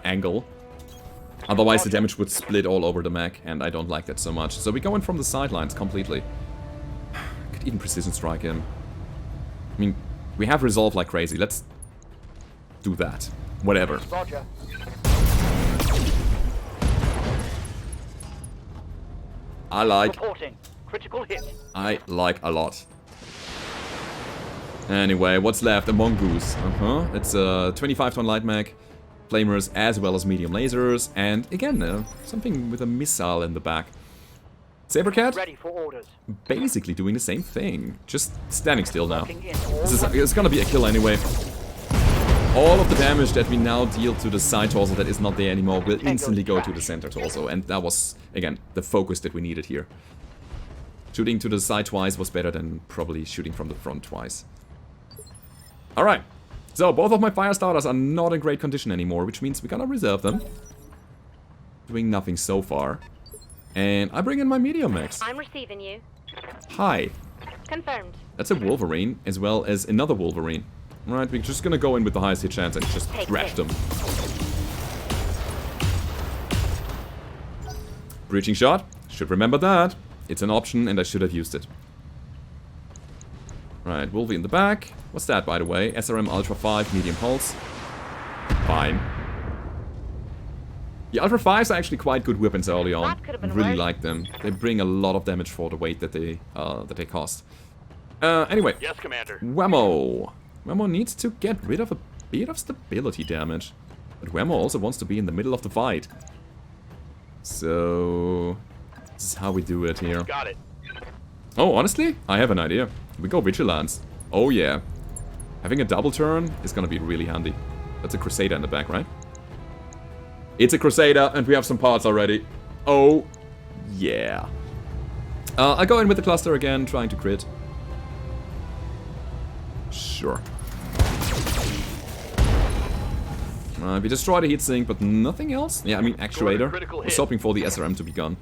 angle. Otherwise the damage would split all over the mech, and I don't like that so much. So we go in from the sidelines completely. Could even precision strike him. I mean, we have resolve like crazy. Let's do that. Whatever. Roger. I like Reporting. Critical hit. I like a lot. Anyway, what's left? A mongoose. It's a 25-ton light mech, flamers as well as medium lasers, and again, something with a missile in the back. Sabercat? Ready for orders. Basically doing the same thing, just standing still now. Locking in all It's gonna be a kill anyway. All of the damage that we now deal to the side torso that is not there anymore will instantly go to the center torso, and that was, again, the focus that we needed here. Shooting to the side twice was better than probably shooting from the front twice. Alright, so both of my fire starters are not in great condition anymore, which means we're gonna reserve them. Doing nothing so far. And I bring in my medium mechs. I'm receiving you. Hi. Confirmed. That's a Wolverine, as well as another Wolverine. Alright, we're just gonna go in with the highest hit chance and just thrash them. Breaching shot. Should remember that. It's an option and I should have used it. Right, Wolvie in the back. What's that, by the way? SRM Ultra 5, medium pulse. Fine. The Ultra 5s are actually quite good weapons early on. Really like them. They bring a lot of damage for the weight that they cost. Anyway. Yes, Commander. Whammo. Whammo needs to get rid of a bit of stability damage. But Whammo also wants to be in the middle of the fight. So this is how we do it here. Got it. Oh, honestly, I have an idea. We go Vigilance. Oh yeah. Having a double turn is gonna be really handy. That's a Crusader in the back, right? It's a Crusader, and we have some parts already. Oh, yeah. I go in with the cluster again, trying to crit. Sure. We destroy the heatsink, but nothing else? Yeah, I mean, Actuator. I was hoping for the SRM to be gone.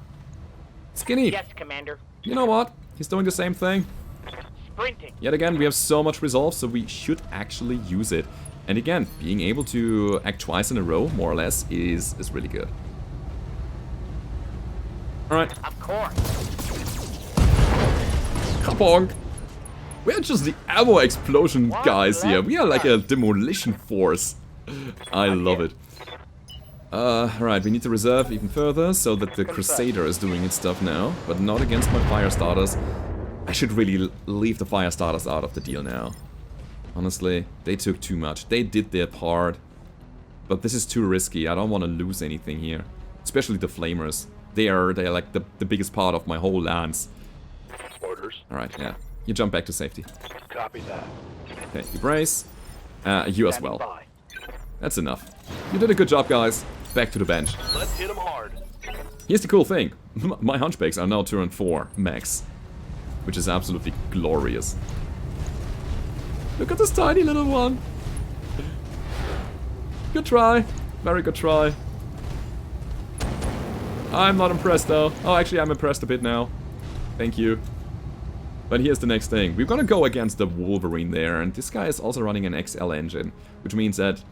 Skinny! Yes, Commander. You know what? He's doing the same thing. Sprinting. Yet again, we have so much resolve, so we should actually use it. And again, being able to act twice in a row, more or less, is really good. Alright. Of course. Kapong! We're just the ammo explosion guys here. We are like a demolition force. I love it. Right, we need to reserve even further so that the Crusader is doing its stuff now, but not against my fire starters. I should really leave the fire starters out of the deal now. Honestly, they took too much. They did their part. But this is too risky. I don't want to lose anything here. Especially the flamers. They are like the biggest part of my whole lance. Orders. Alright, yeah. You jump back to safety. Copy that. Okay, you brace. You as well. By. That's enough. You did a good job, guys. Back to the bench. Let's hit them hard. Here's the cool thing. My hunchbacks are now turn 4 Mechs. Which is absolutely glorious. Look at this tiny little one. Good try. Very good try. I'm not impressed though. Oh, actually I'm impressed a bit now. Thank you. But here's the next thing. We're gonna go against the Wolverine there, and this guy is also running an XL engine, which means that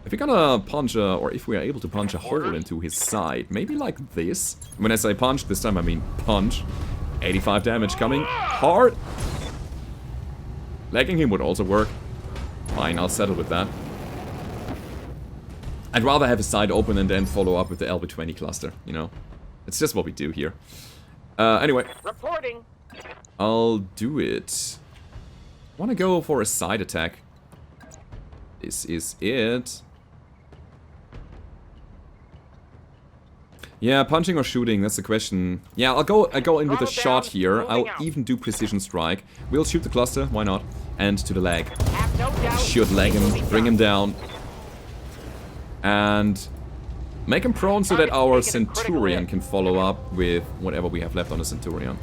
if we're gonna punch or if we are able to punch a hole into his side, maybe like this. When I say punch, this time I mean punch. 85 damage coming hard. Lagging him would also work. Fine, I'll settle with that. I'd rather have his side open and then follow up with the LB20 cluster, you know? It's just what we do here. Anyway. Reporting. I'll do it wanna go for a side attack. This is it. Yeah, punching or shooting, that's the question. Yeah, I go in with a shot here. I'll even do precision strike. We'll shoot the cluster, why not? And to the leg. Have no doubt. Should leg him, bring him down. And make him prone so that our Centurion can follow up with whatever we have left on the Centurion.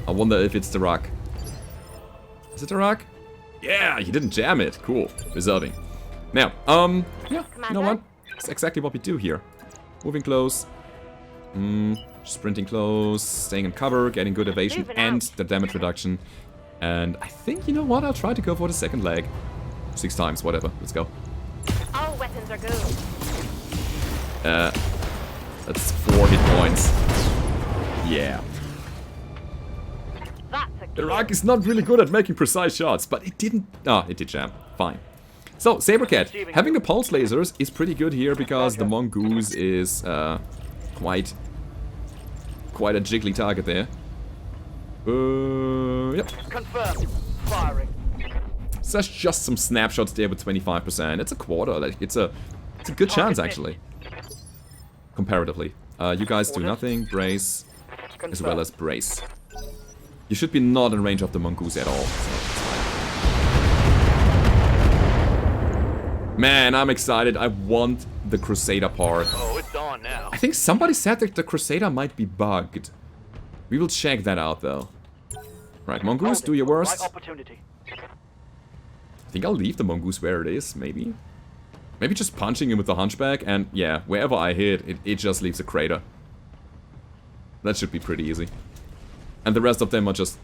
I wonder if it's the rock. Is it the rock? Yeah, he didn't jam it. Cool. Reserving. Now, yeah, you know what? That's exactly what we do here. Moving close. Sprinting close, staying in cover, getting good evasion and the damage reduction. And I think, you know what? I'll try to go for the second leg. 6 times, whatever. Let's go. All weapons are good. That's 4 hit points. Yeah. That's a The kill. rock is not really good at making precise shots, but it didn't... Ah, it did jam. Fine. So, Sabercat, having the pulse lasers is pretty good here because the mongoose is quite a jiggly target there. Yep. Confirmed. Firing. So that's just some snapshots there with 25%. It's a quarter. Like it's a good chance actually. Comparatively. You guys do nothing. Brace, as well as brace. You should be not in range of the mongoose at all. Man, I'm excited. I want the Crusader part. Oh, it's on now. I think somebody said that the Crusader might be bugged. We will check that out though. Right, mongoose, do your worst. Right opportunity. I think I'll leave the mongoose where it is, maybe. Maybe just punching him with the hunchback, and yeah, wherever I hit, it just leaves a crater. That should be pretty easy. And the rest of them are just...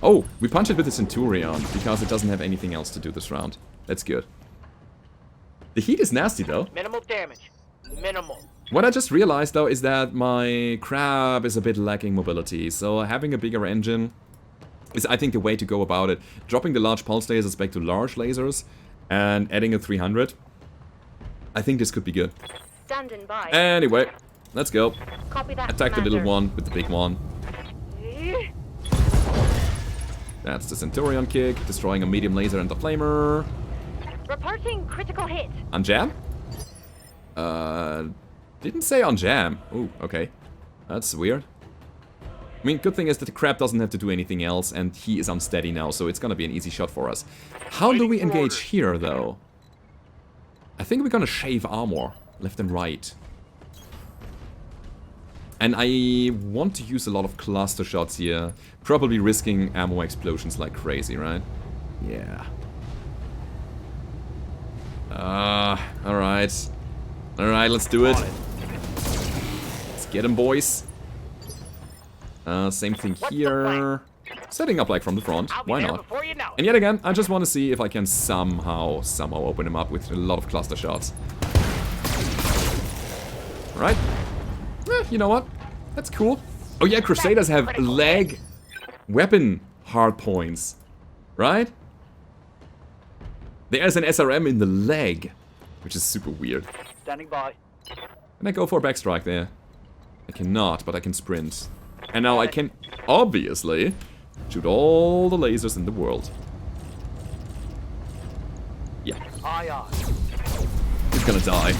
Oh, we punch it with the Centurion, because it doesn't have anything else to do this round. That's good. The heat is nasty, though. Minimal damage. Minimal. What I just realized, though, is that my crab is a bit lacking mobility, so having a bigger engine is, I think, the way to go about it. Dropping the large pulse lasers back to large lasers and adding a 300. I think this could be good. Standing by. Anyway, let's go. Copy that, Attack the little one with the big one. Eh? That's the Centurion kick, destroying a medium laser and the flamer. Reporting critical hit. On jam? Didn't say on jam. Ooh, okay. That's weird. I mean, good thing is that the crab doesn't have to do anything else, and he is unsteady now, so it's gonna be an easy shot for us. How do we engage here, though? I think we're gonna shave armor, left and right. And I want to use a lot of cluster shots here, probably risking ammo explosions like crazy, right? Yeah. Alright. Alright, let's do it. Let's get him, boys. Same thing here. Setting up like from the front. I'll be Why there not? before you know it. And yet again, I just want to see if I can somehow open him up with a lot of cluster shots. Right? You know what? That's cool. Oh yeah, Crusaders have leg weapon hard points. Right? There's an SRM in the leg, which is super weird. Standing by. Can I go for a backstrike there? I cannot, but I can sprint. And now I can, obviously, shoot all the lasers in the world. Yeah. Aye, aye. He's gonna die.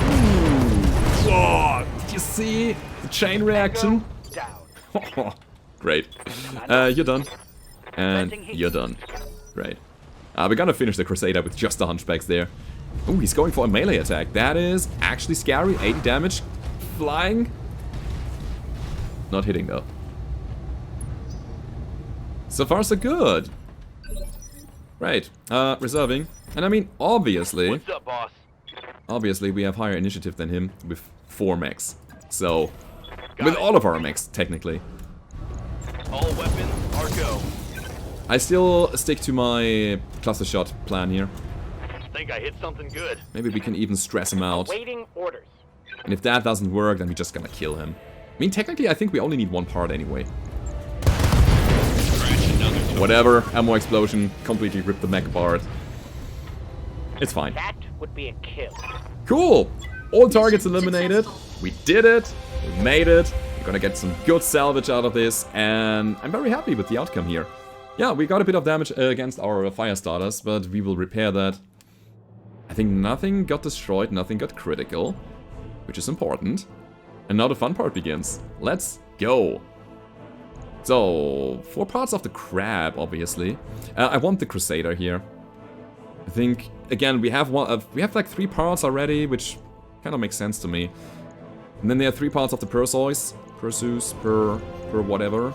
Ooh. Whoa! Did you see the chain reaction? Down. Great. You're done. And you're done. Great. We're gonna finish the Crusader with just the hunchbacks there. Ooh, he's going for a melee attack. That is actually scary. 80 damage. Flying. Not hitting though. So far so good. Right. Reserving. And I mean, obviously... What's up, boss? Obviously, we have higher initiative than him with 4 mechs. So, with all of our mechs, technically. All weapons are go. I still stick to my cluster shot plan here. Think I hit something good. Maybe we can even stress him out. Waiting orders. And if that doesn't work, then we're just gonna kill him. I mean, technically, I think we only need 1 part anyway. Whatever, ammo explosion, completely ripped the mech apart. It's fine. That would be a kill. Cool! All targets eliminated. We did it. We made it. We Gonna get some good salvage out of this, and I'm very happy with the outcome here. Yeah, we got a bit of damage against our fire starters, but we will repair that. I think nothing got destroyed, nothing got critical, which is important. And now the fun part begins. Let's go! So, 4 parts of the crab, obviously. I want the Crusader here. I think, again, we have like 3 parts already, which kind of makes sense to me. And then there are 3 parts of the Perseus, per whatever.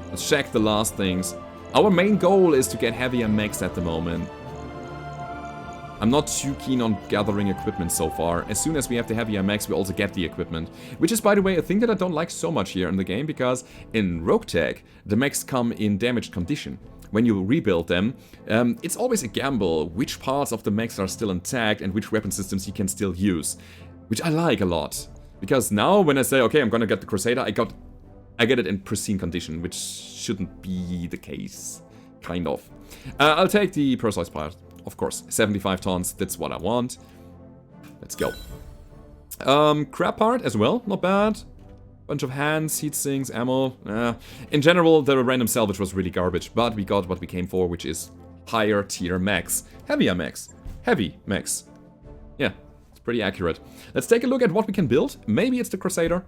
Let's check the last things. Our main goal is to get heavier mechs at the moment. I'm not too keen on gathering equipment so far. As soon as we have the heavier mechs, we also get the equipment. Which is, by the way, a thing that I don't like so much here in the game, because in Roguetech, the mechs come in damaged condition. When you rebuild them, it's always a gamble which parts of the mechs are still intact and which weapon systems you can still use. Which I like a lot. Because now, when I say, okay, I'm gonna get the Crusader, I get it in pristine condition, which shouldn't be the case. Kind of. I'll take the Perseus part. Of course, 75 tons, that's what I want. Let's go. Crab part as well, not bad. Bunch of hands, heat sinks, ammo. In general, the random salvage was really garbage, but we got what we came for, which is higher tier mechs. Heavier mechs. Heavy mechs. Yeah, it's pretty accurate. Let's take a look at what we can build. Maybe it's the Crusader.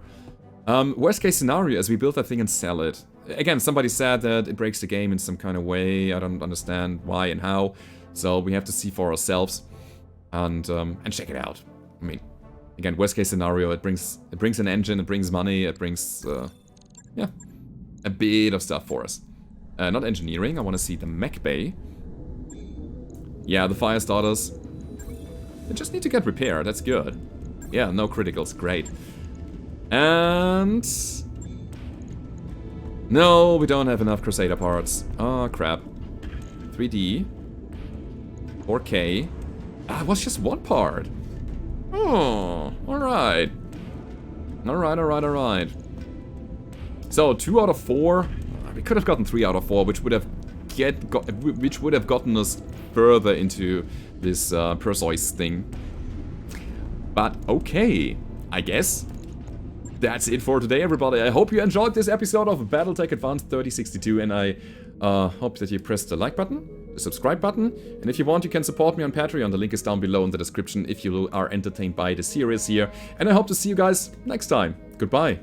Worst case scenario is we build that thing and sell it. Again, somebody said that it breaks the game in some kind of way. I don't understand why and how. So we have to see for ourselves and check it out. I mean, again, worst case scenario, it brings an engine, it brings money, it brings yeah, a bit of stuff for us. Not engineering. I want to see the mech bay. Yeah, the fire starters. They just need to get repaired. That's good. Yeah, no criticals. Great. And no, we don't have enough Crusader parts. Oh crap. 3D. 4K. Ah, it was just 1 part. Oh, alright. Alright. So, 2 out of 4. We could have gotten 3 out of 4, which would have gotten us further into this Perseus thing. But okay, I guess. That's it for today, everybody. I hope you enjoyed this episode of Battletech Advanced 3062, and I hope that you pressed the like button, the subscribe button, and if you want, you can support me on Patreon. The link is down below in the description if you are entertained by the series here, and I hope to see you guys next time. Goodbye.